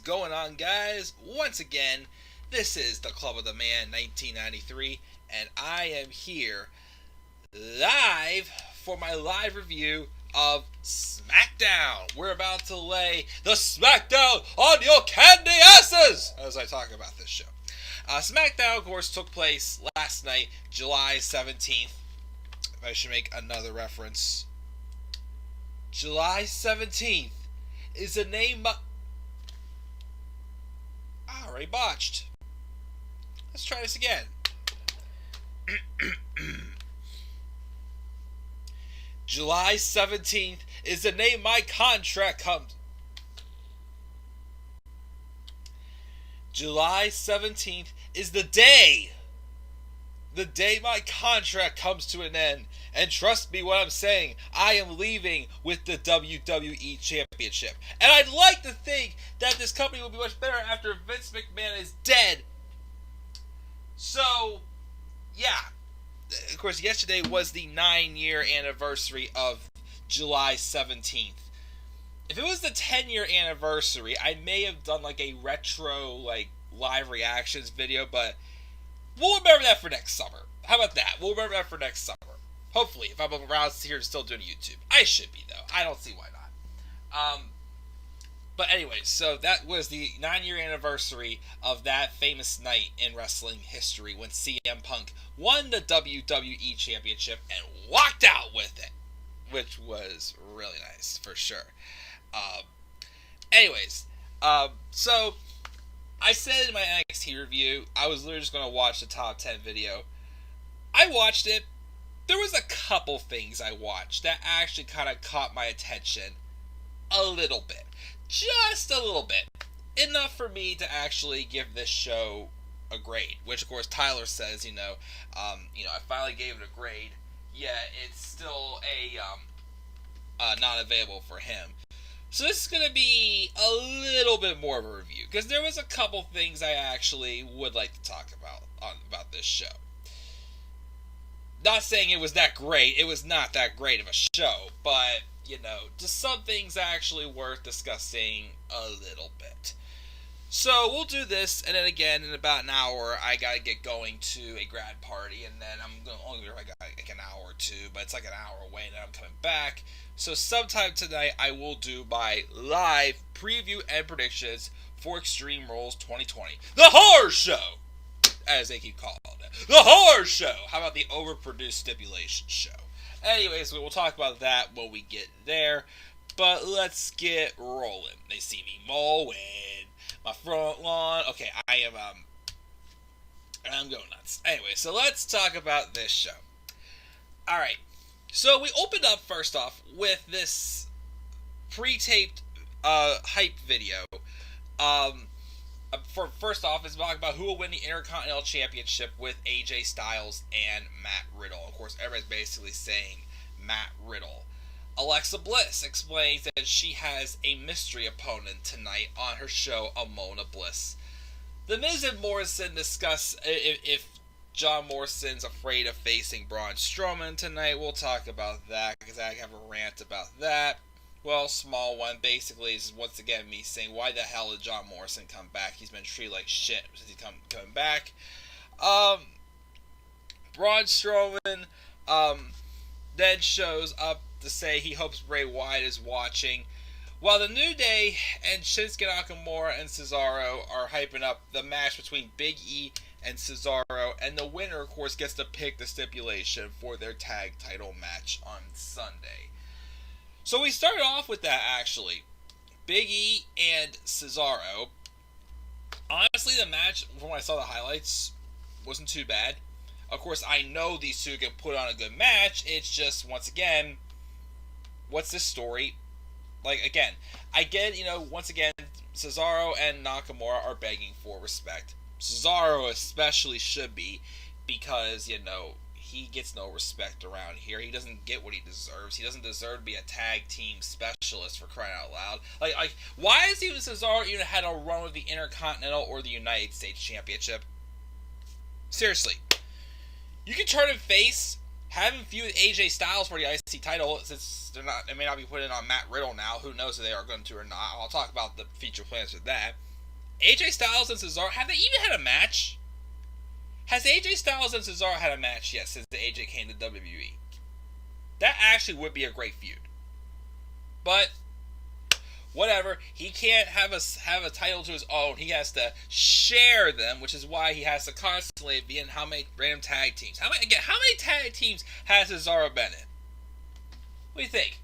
going on, guys? Once again, this is the Club of the Man 1993, and I am here live for my live review of Smackdown. We're about to lay the Smackdown on your candy asses as I talk about this show. Smackdown, of course, took place last night, July 17th. If I should make another reference. July 17th is a name I already botched. Let's try this again. July 17th is the name my contract comes. July 17th is the day my contract comes to an end. And trust me when I'm saying, I am leaving with the WWE Championship. And I'd like to think that this company will be much better after Vince McMahon is dead. So, yeah. Of course, yesterday was the 9-year anniversary of July 17th. If it was the 10-year anniversary, I may have done like a retro, live reactions video, but we'll remember that for next summer. How about that? We'll remember that for next summer. Hopefully, if I'm around here still doing YouTube. I should be, though. I don't see why not. But anyway, so that was the 9-year anniversary of that famous night in wrestling history when CM Punk won the WWE Championship and walked out with it, which was really nice, for sure. So I said in my NXT review, I was literally just going to watch the top 10 video. I watched it. There was a couple things I watched that actually kind of caught my attention a little bit. Just a little bit. Enough for me to actually give this show a grade. Which, of course, Tyler says, I finally gave it a grade. Yeah, it's still not available for him. So this is going to be a little bit more of a review. Because there was a couple things I actually would like to talk about this show. Not saying it was that great. It was not that great of a show. But, just some things actually worth discussing a little bit. So, we'll do this, and then again, in about an hour, I gotta get going to a grad party, and then I'm only going to be like an hour or two, but it's like an hour away, and then I'm coming back. So, sometime tonight, I will do my live preview and predictions for Extreme Rules 2020. The Horror Show! As they keep calling it. The Horror Show! How about the overproduced stipulation show? Anyways, we'll talk about that when we get there. But let's get rolling. They see me mowing my front lawn. Okay, I'm going nuts. Anyway, so let's talk about this show. Alright, so we opened up first off with this pre-taped hype video. First off, is talking about who will win the Intercontinental Championship with AJ Styles and Matt Riddle. Of course, everybody's basically saying Matt Riddle. Alexa Bliss explains that she has a mystery opponent tonight on her show, Amona Bliss. The Miz and Morrison discuss if John Morrison's afraid of facing Braun Strowman tonight. We'll talk about that because I have a rant about that. Well, small one. Basically, it's once again me saying, why the hell did John Morrison come back? He's been treated like shit since he's coming back. Braun Strowman then shows up to say he hopes Bray Wyatt is watching, while the New Day and Shinsuke Nakamura and Cesaro are hyping up the match between Big E and Cesaro, and the winner, of course, gets to pick the stipulation for their tag title match on Sunday. So we started off with that, actually. Big E and Cesaro. Honestly, the match, from when I saw the highlights, wasn't too bad. Of course, I know these two can put on a good match. It's just, once again, what's this story? Again, I get, once again, Cesaro and Nakamura are begging for respect. Cesaro especially should be, because, he gets no respect around here. He doesn't get what he deserves. He doesn't deserve to be a tag team specialist, for crying out loud. Why has even Cesaro even had a run with the Intercontinental or the United States Championship? Seriously. You can turn him face, have him feud with AJ Styles for the IC title, since they may not be putting on Matt Riddle now. Who knows if they are going to or not. I'll talk about the future plans for that. AJ Styles and Cesaro, have they even had a match? Has AJ Styles and Cesaro had a match yet since AJ came to WWE? That actually would be a great feud. But whatever, he can't have a title to his own. He has to share them, which is why he has to constantly be in how many random tag teams. How many tag teams has Cesaro been in? What do you think?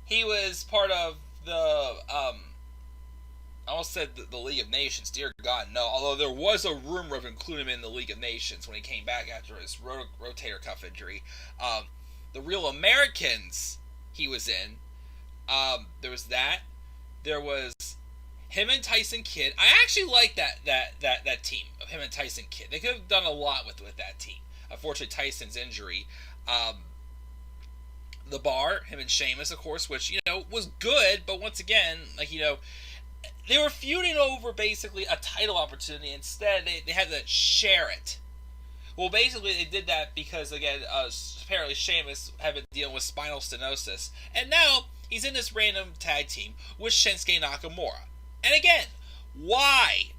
He was part of the I almost said the League of Nations. Dear God, no. Although there was a rumor of including him in the League of Nations when he came back after his rotator cuff injury. The Real Americans he was in. There was that. There was him and Tyson Kidd. I actually like that team of him and Tyson Kidd. They could have done a lot with that team. Unfortunately, Tyson's injury. The Bar, him and Sheamus, of course, which, was good, but once again, they were feuding over basically a title opportunity. Instead, they had to share it. Well, basically, they did that because, again, apparently Sheamus had been dealing with spinal stenosis. And now, he's in this random tag team with Shinsuke Nakamura. And again, why?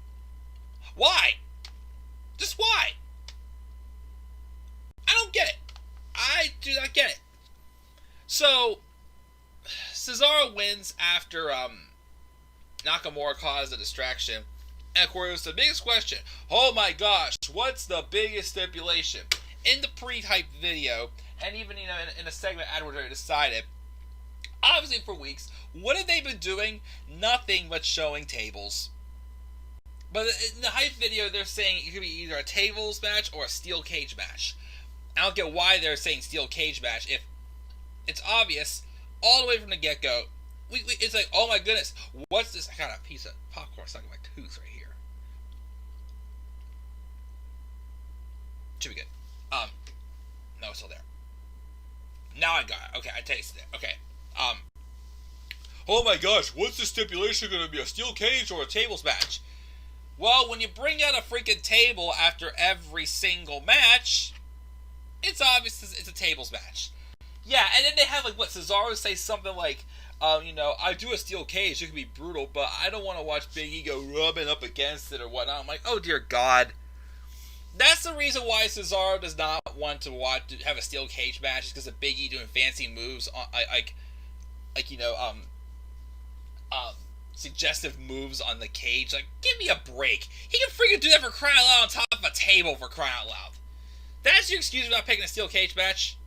Why? Just why? I don't get it. I do not get it. So, Cesaro wins after Nakamura caused a distraction. And of course, the biggest question, oh my gosh, what's the biggest stipulation? In the pre-hype video, and even in a segment afterwards I decided, obviously for weeks, what have they been doing? Nothing but showing tables. But in the hype video, they're saying it could be either a tables match or a steel cage match. I don't get why they're saying steel cage match if it's obvious all the way from the get-go. It's like, oh my goodness, what's this? I got a piece of popcorn stuck in my tooth right here. Should be good. No, it's still there. Now I got it. Okay, I tasted it. Okay. Oh my gosh, what's the stipulation going to be? A steel cage or a tables match? Well, when you bring out a freaking table after every single match, it's obvious it's a tables match. Yeah, and then they have, Cesaro say something like, I do a steel cage, it can be brutal, but I don't want to watch Big E go rubbing up against it or whatnot. I'm like, oh dear God. That's the reason why Cesaro does not want to have a steel cage match, is because of Big E doing fancy moves, suggestive moves on the cage. Like, give me a break. He can freaking do that for crying out loud on top of a table for crying out loud. That's your excuse for not picking a steel cage match?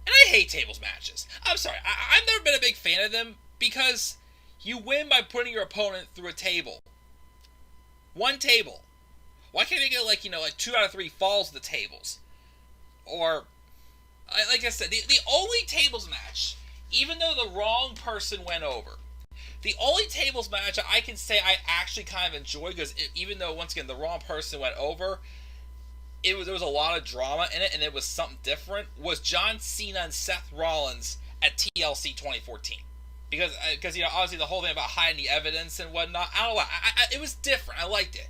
And I hate tables matches. I'm sorry, I've never been a big fan of them, because you win by putting your opponent through a table. One table. Why can't they get 2 out of 3 falls to the tables? Or, like I said, the only tables match, even though the wrong person went over, the only tables match I can say I actually kind of enjoy, because even though, once again, the wrong person went over, there was a lot of drama in it, and it was something different, was John Cena and Seth Rollins at TLC 2014. Because obviously the whole thing about hiding the evidence and whatnot, I don't know, it was different. I liked it.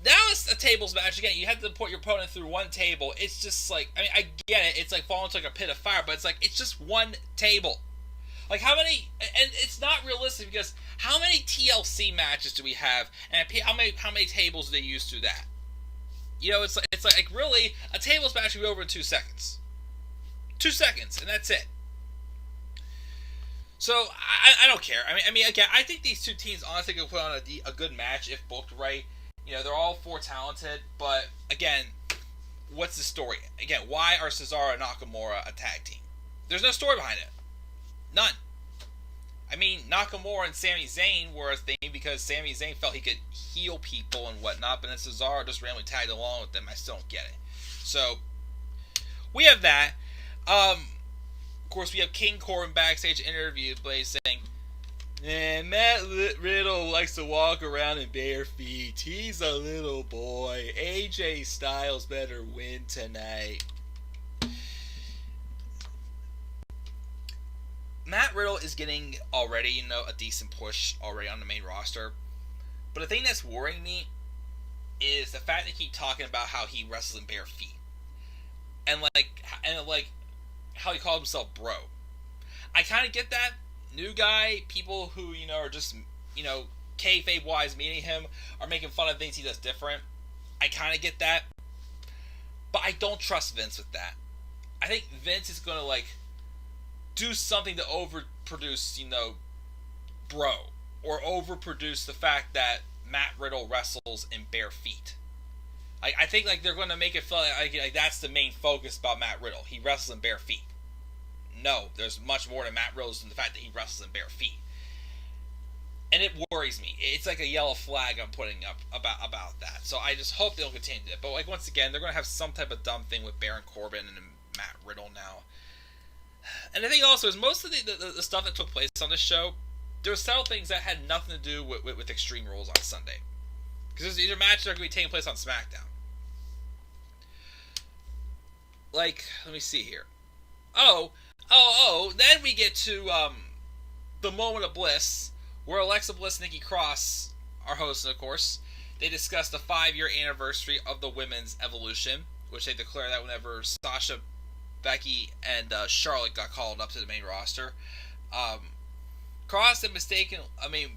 Now it's a tables match. Again, you have to put your opponent through one table. It's just I get it. It's like falling into a pit of fire, but it's just one table. How many, and it's not realistic, because how many TLC matches do we have, and how many tables do they use through that? It's like really, a tables match will be over in 2 seconds. 2 seconds, and that's it. So, I don't care. I mean, again, I think these two teams honestly could put on a good match if booked right. They're all 4 talented, but again, what's the story? Again, why are Cesaro and Nakamura a tag team? There's no story behind it. None. I mean, Nakamura and Sami Zayn were a thing because Sami Zayn felt he could heal people and whatnot, but then Cesaro just randomly tagged along with them. I still don't get it. So, we have that. Of course, we have King Corbin backstage interview, saying, Matt Riddle likes to walk around in bare feet. He's a little boy. AJ Styles better win tonight. Matt Riddle is getting already, a decent push already on the main roster. But the thing that's worrying me is the fact that he keep talking about how he wrestles in bare feet. And how he calls himself bro. I kind of get that. New guy, people who, are just, kayfabe wise meeting him are making fun of things he does different. I kind of get that, but I don't trust Vince with that. I think Vince is gonna do something to overproduce, Bro, or overproduce the fact that Matt Riddle wrestles in bare feet. I think they're going to make it feel like that's the main focus about Matt Riddle. He wrestles in bare feet. No, there's much more to Matt Riddle than the fact that he wrestles in bare feet. And it worries me. It's like a yellow flag I'm putting up about that. So I just hope they'll continue it. But once again, they're going to have some type of dumb thing with Baron Corbin and Matt Riddle now. And the thing also is most of the stuff that took place on this show, there were several things that had nothing to do with Extreme Rules on Sunday. Because these are matches that are going to be taking place on SmackDown. Let me see here. Then we get to the moment of bliss, where Alexa Bliss and Nikki Cross are hosting, of course. They discuss the 5-year anniversary of the Women's Evolution, which they declare that whenever Sasha, Becky, and Charlotte got called up to the main roster. Cross and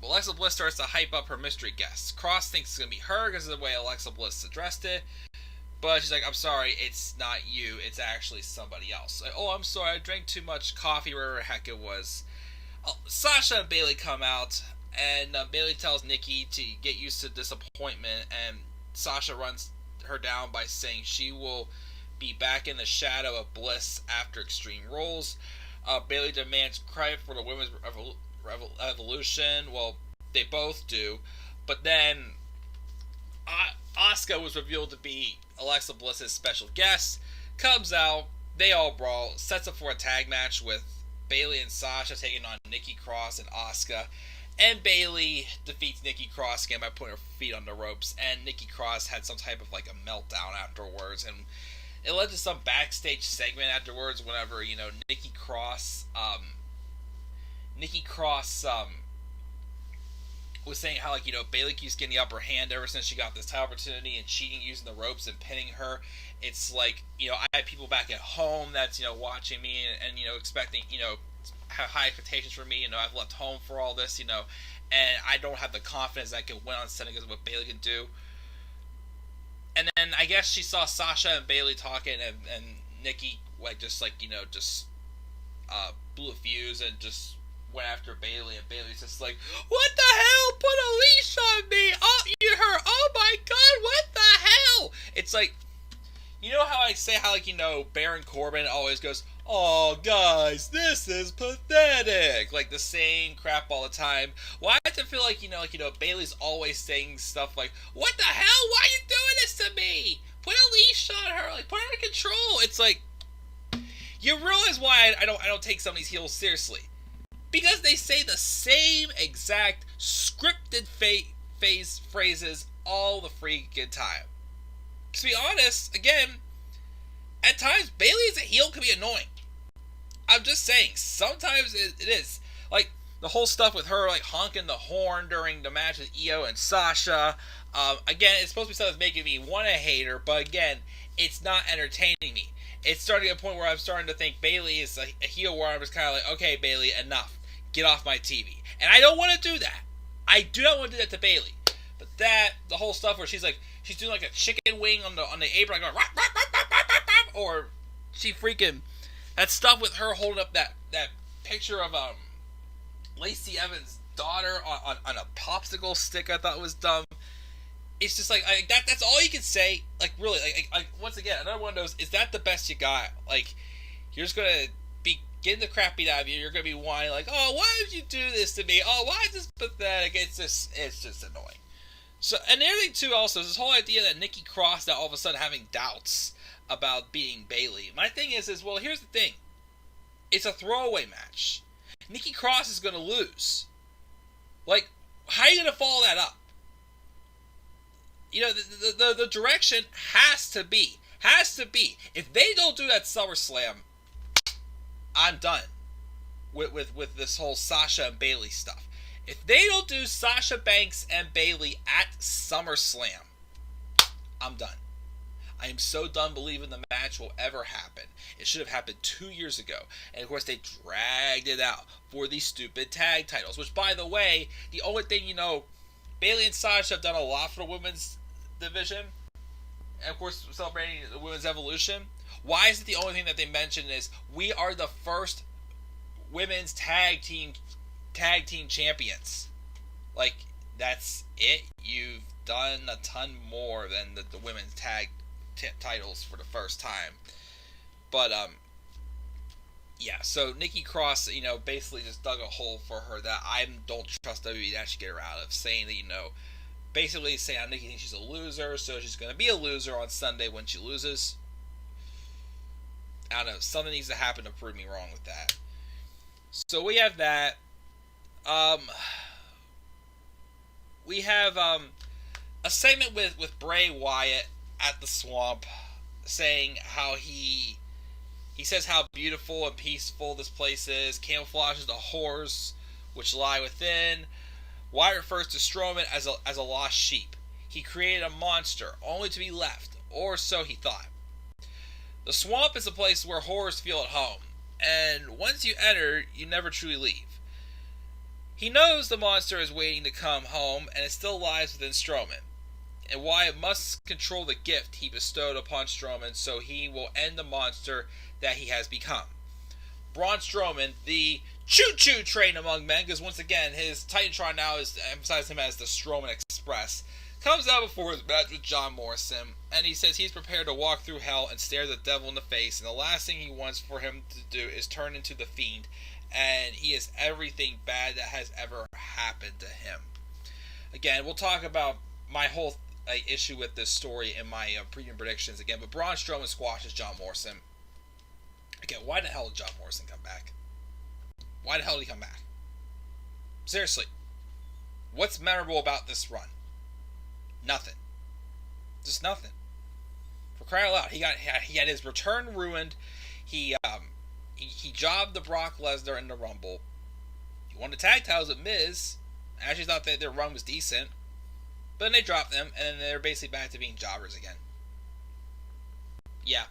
Alexa Bliss starts to hype up her mystery guests. Cross thinks it's going to be her because of the way Alexa Bliss addressed it. But she's like, I'm sorry, it's not you. It's actually somebody else. I'm sorry, I drank too much coffee, wherever the heck it was. Sasha and Bayley come out, and Bayley tells Nikki to get used to disappointment, and Sasha runs her down by saying she will be back in the shadow of Bliss after Extreme Rules. Bayley demands credit for the Women's Evolution. Well, they both do. But then Asuka was revealed to be Alexa Bliss's special guest. Comes out, they all brawl, sets up for a tag match with Bayley and Sasha taking on Nikki Cross and Asuka. And defeats Nikki Cross again by putting her feet on the ropes. And Nikki Cross had some type of a meltdown afterwards. And it led to some backstage segment afterwards whenever, Nikki Cross was saying how, Bayley keeps getting the upper hand ever since she got this title opportunity and cheating using the ropes and pinning her. It's I have people back at home that's, watching me and expecting, have high expectations for me. I've left home for all this, and I don't have the confidence that I can win on Sunday because of what Bayley can do. And then I guess she saw Sasha and Bayley talking and Nikki, blew a fuse and just went after Bayley, and Bayley's just like, what the hell? Put a leash on me! Oh, you hurt! Oh my god, what the hell? It's how I say how Baron Corbin always goes, oh guys, this is pathetic, the same crap all the time. Why does it feel Bayley's always saying stuff like, what the hell? Why are you doing this to me? Put a leash on her, put her in control. It's you realize why I don't take some of these heels seriously. Because they say the same exact scripted phrases all the freaking time. To be honest, again, at times Bayley as a heel can be annoying. I'm just saying, sometimes it is. The whole stuff with her honking the horn during the match with Io and Sasha. Again, it's supposed to be something that's making me want to hate her, but again, it's not entertaining me. It's starting to a point where I'm starting to think Bayley is a heel where I'm just kind of okay, Bayley, enough. Get off my TV. And I don't want to do that. I do not want to do that to Bayley. But the whole stuff where she's doing a chicken wing on the apron, going, rah, rah, rah, rah, rah, rah, rah, or she freaking, that stuff with her holding up that picture of Lacey Evans' daughter on a popsicle stick, I thought was dumb. It's just that's all you can say. Really, once again, another one of those, is that the best you got? You're just gonna be getting the crap beat out of you. You're gonna be whining oh, why did you do this to me? Oh, why is this pathetic? It's just annoying. So, and the other thing too, also, is this whole idea that Nikki Cross now all of a sudden having doubts about beating Bayley. My thing is well, here's the thing. It's a throwaway match. Nikki Cross is gonna lose. How are you gonna follow that up? The direction has to be, if they don't do that SummerSlam, I'm done with this whole Sasha and Bayley stuff. If they don't do Sasha Banks and Bayley at SummerSlam, I'm done. I am so done believing the match will ever happen. It should have happened 2 years ago. And of course they dragged it out for these stupid tag titles. Which, by the way, the only thing, Bayley and Sasha have done a lot for the women's division, and of course celebrating the women's evolution. Why is it the only thing that they mention is we are the first women's tag team champions? Like, that's it. You've done a ton more than the women's tag titles for the first time. But yeah. So Nikki Cross, basically just dug a hole for her that I don't trust WWE to actually get her out of, saying that basically saying how Nikki thinks she's a loser, so she's going to be a loser on Sunday when she loses. I don't know. Something needs to happen to prove me wrong with that. So we have that. We have a segment with Bray Wyatt at the Swamp, saying how he says how beautiful and peaceful this place is, camouflages the horrors which lie within. Wyatt refers to Strowman as a lost sheep. He created a monster, only to be left, or so he thought. The Swamp is a place where horrors feel at home, and once you enter, you never truly leave. He knows the monster is waiting to come home, and it still lies within Strowman, and Wyatt must control the gift he bestowed upon Strowman so he will end the monster that he has become. Braun Strowman, the choo-choo train among men, because once again, his Titantron now is emphasized him as the Strowman Express, comes out before his match with John Morrison, and he says he's prepared to walk through hell and stare the devil in the face, and the last thing he wants for him to do is turn into the Fiend, and he is everything bad that has ever happened to him. Again, we'll talk about my whole issue with this story in my preview predictions again, but Braun Strowman squashes John Morrison. Again, why the hell did John Morrison come back? Why the hell did he come back? Seriously. What's memorable about this run? Nothing. Just nothing. For crying out loud, he had his return ruined. He jobbed the Brock Lesnar in the Rumble. He won the tag titles with Miz. I actually thought that their run was decent. But then they dropped them, and then they're basically back to being jobbers again. Yeah.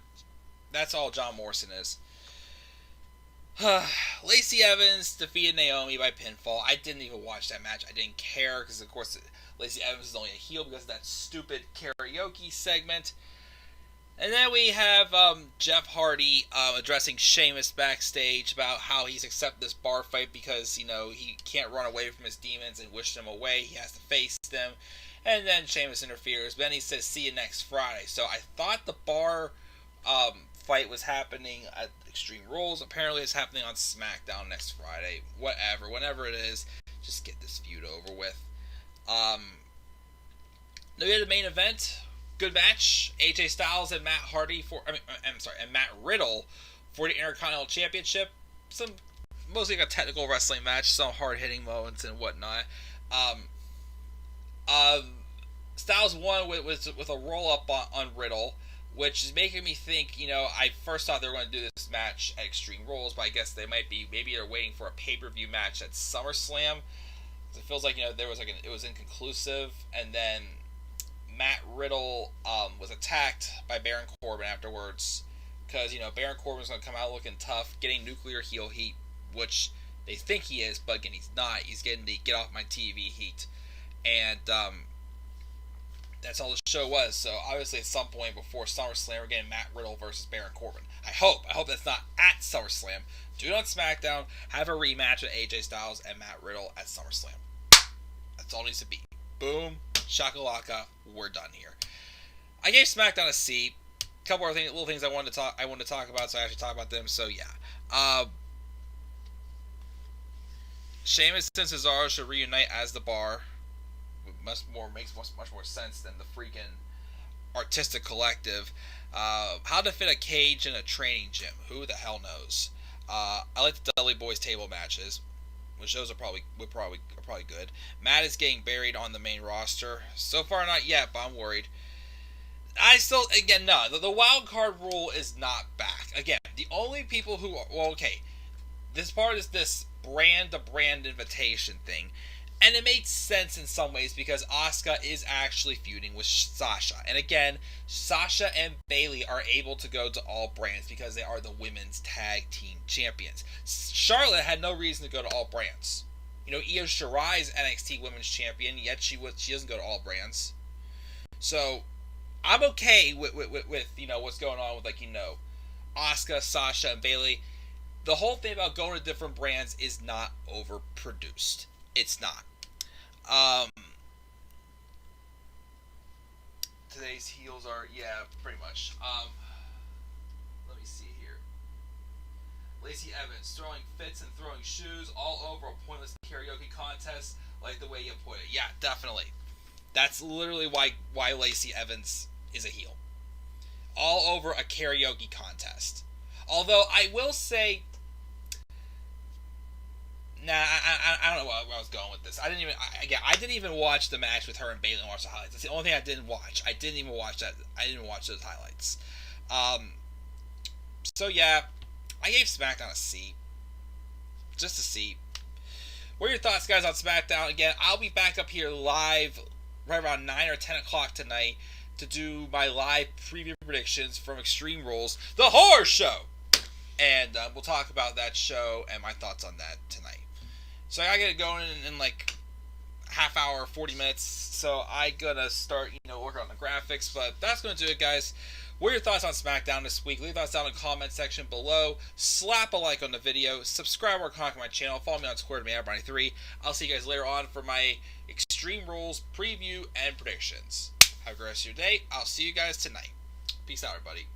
That's all John Morrison is. Lacey Evans defeated Naomi by pinfall. I didn't even watch that match. I didn't care because, of course, Lacey Evans is only a heel because of that stupid karaoke segment. And then we have Jeff Hardy addressing Sheamus backstage about how he's accepted this bar fight because, he can't run away from his demons and wish them away. He has to face them. And then Sheamus interferes. Then he says, see you next Friday. So I thought the bar fight was happening at Extreme Rules. Apparently it's happening on SmackDown next Friday. Whatever. Whenever it is, just get this feud over with. Then we had the main event. Good match. AJ Styles and Matt Riddle for the Intercontinental Championship. Mostly like a technical wrestling match. Some hard-hitting moments and whatnot. Styles won with a roll-up on Riddle, which is making me think, I first thought they were going to do this match at Extreme Rules, but I guess maybe they're waiting for a pay-per-view match at SummerSlam. It feels like, it was inconclusive, and then Matt Riddle was attacked by Baron Corbin afterwards, because, Baron Corbin's going to come out looking tough, getting nuclear heel heat, which they think he is, but again, he's not. He's getting the get off my TV heat, and that's all the show was. So obviously at some point before SummerSlam we're getting Matt Riddle versus Baron Corbin. I hope that's not at SummerSlam. Do it on SmackDown. Have a rematch with AJ Styles and Matt Riddle at SummerSlam. That's all it needs to be. Boom, shakalaka, we're done here. I gave SmackDown a C. A couple other little things I wanted to talk about, so I actually talk about them. So yeah, Sheamus and Cesaro should reunite as the Bar. Makes much more sense than the freaking artistic collective. How to fit a cage in a training gym? Who the hell knows? I like the Dudley Boys table matches, which those are probably good. Matt is getting buried on the main roster. So far, not yet, but I'm worried. The wild card rule is not back. Again, the only people who this part is this brand to brand invitation thing. And it makes sense in some ways because Asuka is actually feuding with Sasha. And again, Sasha and Bayley are able to go to all brands because they are the women's tag team champions. Charlotte had no reason to go to all brands. Io Shirai is NXT Women's Champion, yet she doesn't go to all brands. So I'm okay with what's going on with Asuka, Sasha, and Bayley. The whole thing about going to different brands is not overproduced. It's not. Um, Today's heels are pretty much. Let me see here. Lacey Evans throwing fits and throwing shoes all over a pointless karaoke contest, like the way you put it. Yeah, definitely. That's literally why Lacey Evans is a heel. All over a karaoke contest. Although I will say, I don't know where I was going with this. I didn't even watch the match with her and Bayley and watch the highlights. That's the only thing I didn't watch. I didn't even watch that. I didn't watch those highlights. So yeah, I gave SmackDown a C. Just a C. What are your thoughts, guys, on SmackDown? Again, I'll be back up here live right around 9 or 10 o'clock tonight to do my live preview predictions from Extreme Rules, the Horror Show. And we'll talk about that show and my thoughts on that tonight. So I gotta get it going in like half hour, 40 minutes. So I gotta start, working on the graphics. But that's gonna do it, guys. What are your thoughts on SmackDown this week? Leave thoughts down in the comment section below. Slap a like on the video. Subscribe or comment on my channel. Follow me on Twitter, @Brownie3. I'll see you guys later on for my Extreme Rules preview and predictions. Have a great rest of your day. I'll see you guys tonight. Peace out, everybody.